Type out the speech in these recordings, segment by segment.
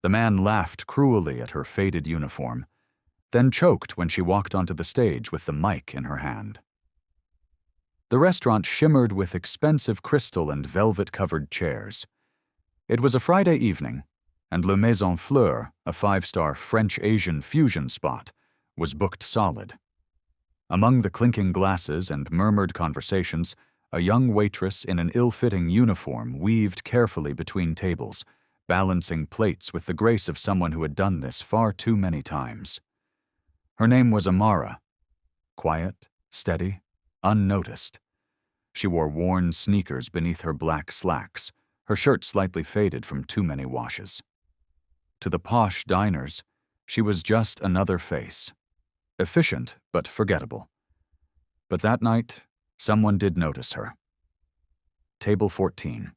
The man laughed cruelly at her faded uniform, then choked when she walked onto the stage with the mic in her hand. The restaurant shimmered with expensive crystal and velvet-covered chairs. It was a Friday evening, and Le Maison Fleur, a 5-star French-Asian fusion spot, was booked solid. Among the clinking glasses and murmured conversations, a young waitress in an ill-fitting uniform weaved carefully between tables, balancing plates with the grace of someone who had done this far too many times. Her name was Amara. Quiet, steady, unnoticed. She wore worn sneakers beneath her black slacks, her shirt slightly faded from too many washes. To the posh diners, she was just another face. Efficient, but forgettable. But that night, someone did notice her. Table 14.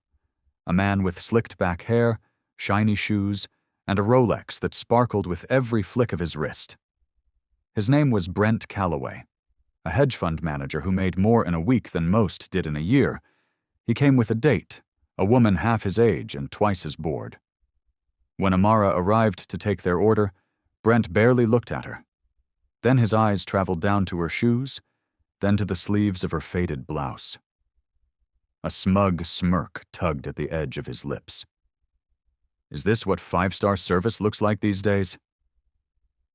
A man with slicked-back hair, shiny shoes, and a Rolex that sparkled with every flick of his wrist. His name was Brent Calloway, a hedge fund manager who made more in a week than most did in a year. He came with a date, a woman half his age and twice as bored. When Amara arrived to take their order, Brent barely looked at her. Then his eyes traveled down to her shoes, then to the sleeves of her faded blouse. A smug smirk tugged at the edge of his lips. "Is this what 5-star service looks like these days?"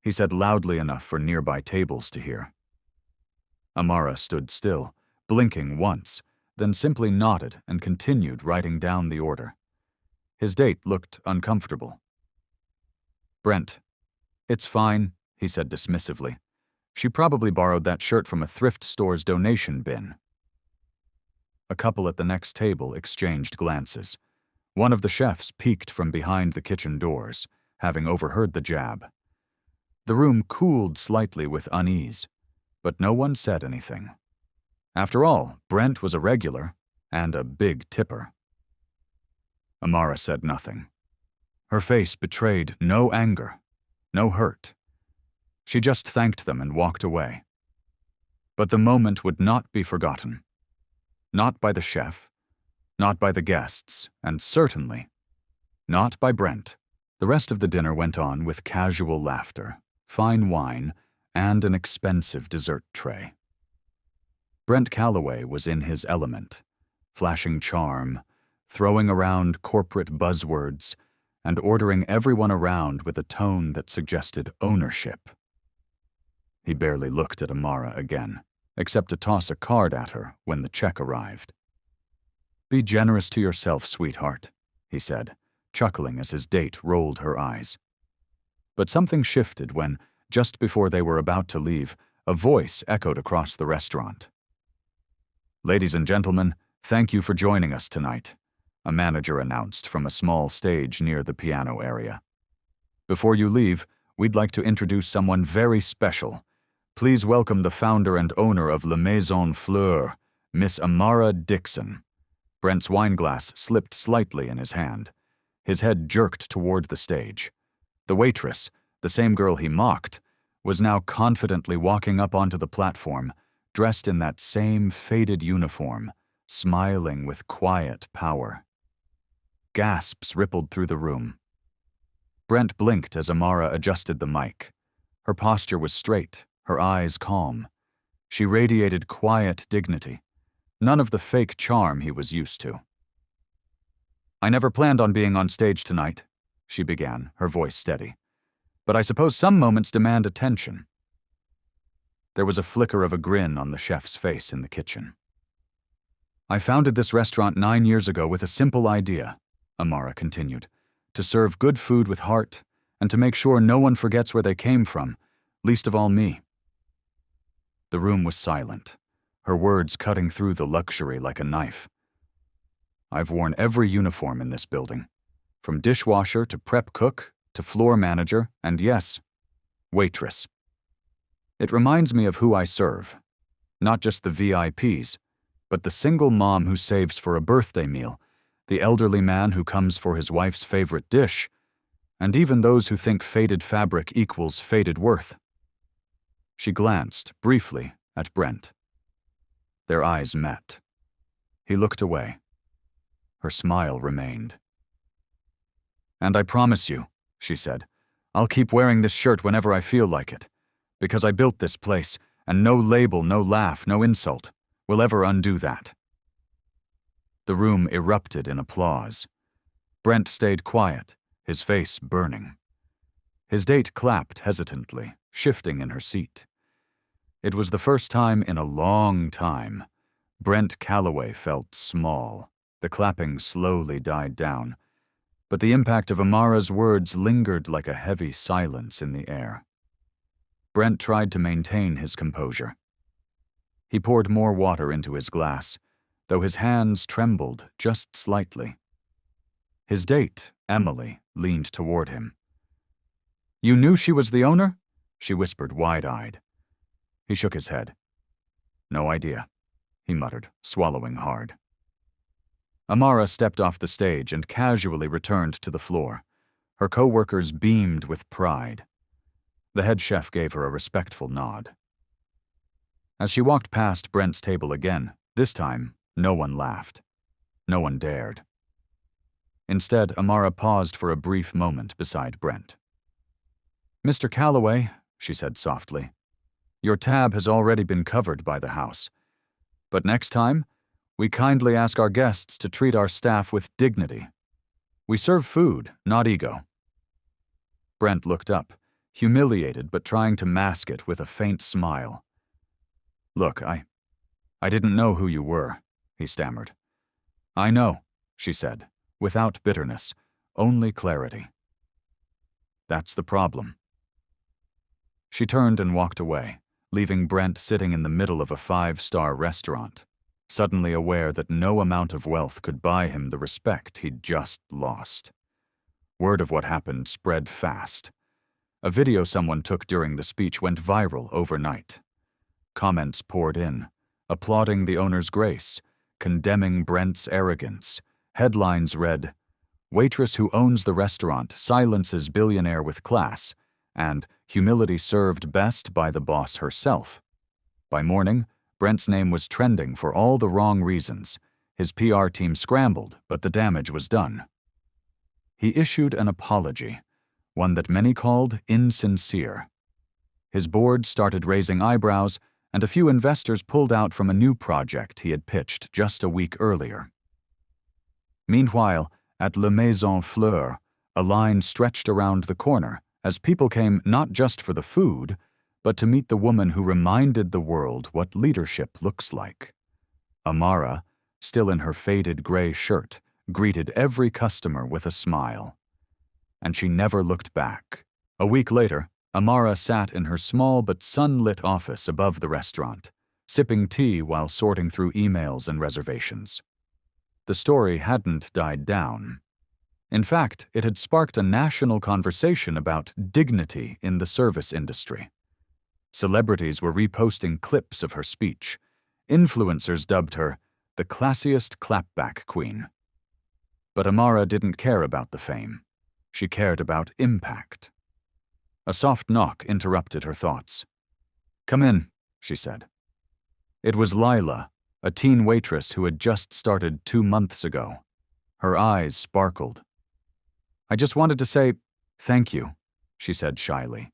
He said loudly enough for nearby tables to hear. Amara stood still, blinking once, then simply nodded and continued writing down the order. His date looked uncomfortable. "Brent, it's fine," he said dismissively. "She probably borrowed that shirt from a thrift store's donation bin." A couple at the next table exchanged glances. One of the chefs peeked from behind the kitchen doors, having overheard the jab. The room cooled slightly with unease, but no one said anything. After all, Brent was a regular and a big tipper. Amara said nothing. Her face betrayed no anger, no hurt. She just thanked them and walked away. But the moment would not be forgotten. Not by the chef, not by the guests, and certainly not by Brent. The rest of the dinner went on with casual laughter, fine wine, and an expensive dessert tray. Brent Calloway was in his element, flashing charm, throwing around corporate buzzwords, and ordering everyone around with a tone that suggested ownership. He barely looked at Amara again, except to toss a card at her when the check arrived. "Be generous to yourself, sweetheart," he said, chuckling as his date rolled her eyes. But something shifted when, just before they were about to leave, a voice echoed across the restaurant. "Ladies and gentlemen, thank you for joining us tonight," a manager announced from a small stage near the piano area. "Before you leave, we'd like to introduce someone very special. Please welcome the founder and owner of Le Maison Fleur, Miss Amara Dixon." Brent's wineglass slipped slightly in his hand. His head jerked toward the stage. The waitress, the same girl he mocked, was now confidently walking up onto the platform, dressed in that same faded uniform, smiling with quiet power. Gasps rippled through the room. Brent blinked as Amara adjusted the mic. Her posture was straight, her eyes calm. She radiated quiet dignity, none of the fake charm he was used to. "I never planned on being on stage tonight," she began, her voice steady. "But I suppose some moments demand attention." There was a flicker of a grin on the chef's face in the kitchen. "I founded this restaurant 9 years ago with a simple idea," Amara continued, "to serve good food with heart and to make sure no one forgets where they came from, least of all me." The room was silent, her words cutting through the luxury like a knife. "I've worn every uniform in this building, from dishwasher to prep cook to floor manager and, yes, waitress. It reminds me of who I serve, not just the VIPs, but the single mom who saves for a birthday meal, the elderly man who comes for his wife's favorite dish, and even those who think faded fabric equals faded worth." She glanced, briefly, at Brent. Their eyes met. He looked away. Her smile remained. "And I promise you," she said. "I'll keep wearing this shirt whenever I feel like it. Because I built this place, and no label, no laugh, no insult will ever undo that." The room erupted in applause. Brent stayed quiet, his face burning. His date clapped hesitantly, shifting in her seat. It was the first time in a long time. Brent Calloway felt small. The clapping slowly died down, but the impact of Amara's words lingered like a heavy silence in the air. Brent tried to maintain his composure. He poured more water into his glass, though his hands trembled just slightly. His date, Emily, leaned toward him. "You knew she was the owner?" she whispered wide-eyed. He shook his head. "No idea," he muttered, swallowing hard. Amara stepped off the stage and casually returned to the floor. Her co-workers beamed with pride. The head chef gave her a respectful nod. As she walked past Brent's table again, this time, no one laughed. No one dared. Instead, Amara paused for a brief moment beside Brent. "Mr. Calloway," she said softly, "your tab has already been covered by the house. But next time, we kindly ask our guests to treat our staff with dignity. We serve food, not ego." Brent looked up, humiliated but trying to mask it with a faint smile. "Look, I didn't know who you were," he stammered. "I know," she said, without bitterness, only clarity. "That's the problem." She turned and walked away, leaving Brent sitting in the middle of a 5-star restaurant, suddenly aware that no amount of wealth could buy him the respect he'd just lost. Word of what happened spread fast. A video someone took during the speech went viral overnight. Comments poured in, applauding the owner's grace, condemning Brent's arrogance. Headlines read, "Waitress who owns the restaurant silences billionaire with class," and "Humility served best by the boss herself." By morning, Brent's name was trending for all the wrong reasons. His PR team scrambled, but the damage was done. He issued an apology, one that many called insincere. His board started raising eyebrows, and a few investors pulled out from a new project he had pitched just a week earlier. Meanwhile, at Le Maison Fleur, a line stretched around the corner as people came not just for the food, but to meet the woman who reminded the world what leadership looks like. Amara, still in her faded gray shirt, greeted every customer with a smile. And she never looked back. A week later, Amara sat in her small but sunlit office above the restaurant, sipping tea while sorting through emails and reservations. The story hadn't died down. In fact, it had sparked a national conversation about dignity in the service industry. Celebrities were reposting clips of her speech. Influencers dubbed her the classiest clapback queen. But Amara didn't care about the fame. She cared about impact. A soft knock interrupted her thoughts. "Come in," she said. It was Lila, a teen waitress who had just started 2 months ago. Her eyes sparkled. "I just wanted to say thank you," she said shyly.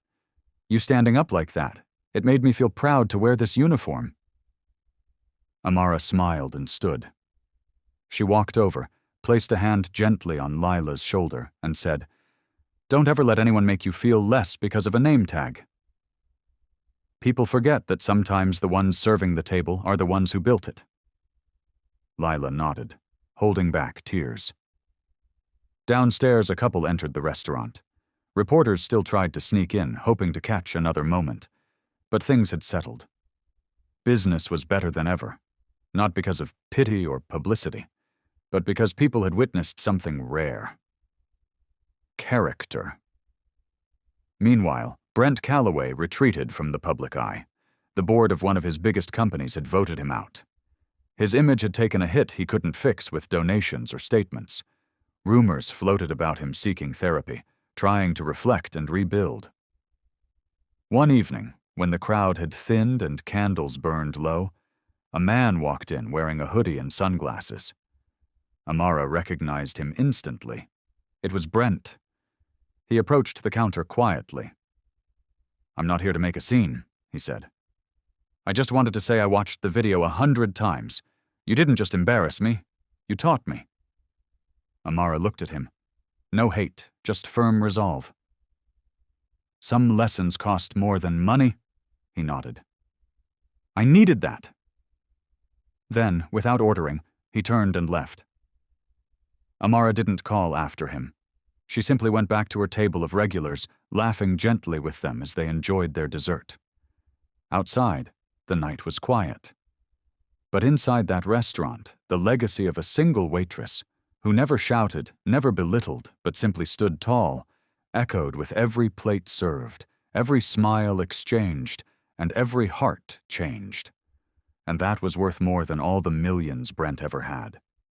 "You standing up like that, it made me feel proud to wear this uniform." Amara smiled and stood. She walked over, placed a hand gently on Lila's shoulder, and said, "Don't ever let anyone make you feel less because of a name tag. People forget that sometimes the ones serving the table are the ones who built it." Lila nodded, holding back tears. Downstairs, a couple entered the restaurant. Reporters still tried to sneak in, hoping to catch another moment. But things had settled. Business was better than ever, not because of pity or publicity, but because people had witnessed something rare. Character. Meanwhile, Brent Calloway retreated from the public eye. The board of one of his biggest companies had voted him out. His image had taken a hit he couldn't fix with donations or statements. Rumors floated about him seeking therapy, trying to reflect and rebuild. One evening, when the crowd had thinned and candles burned low, a man walked in wearing a hoodie and sunglasses. Amara recognized him instantly. It was Brent. He approached the counter quietly. "I'm not here to make a scene," he said. "I just wanted to say I watched the video 100 times. You didn't just embarrass me, you taught me." Amara looked at him. No hate, just firm resolve. "Some lessons cost more than money," he nodded. "I needed that." Then, without ordering, he turned and left. Amara didn't call after him. She simply went back to her table of regulars, laughing gently with them as they enjoyed their dessert. Outside, the night was quiet. But inside that restaurant, the legacy of a single waitress, who never shouted, never belittled, but simply stood tall, echoed with every plate served, every smile exchanged, and every heart changed. And that was worth more than all the millions Brent ever had.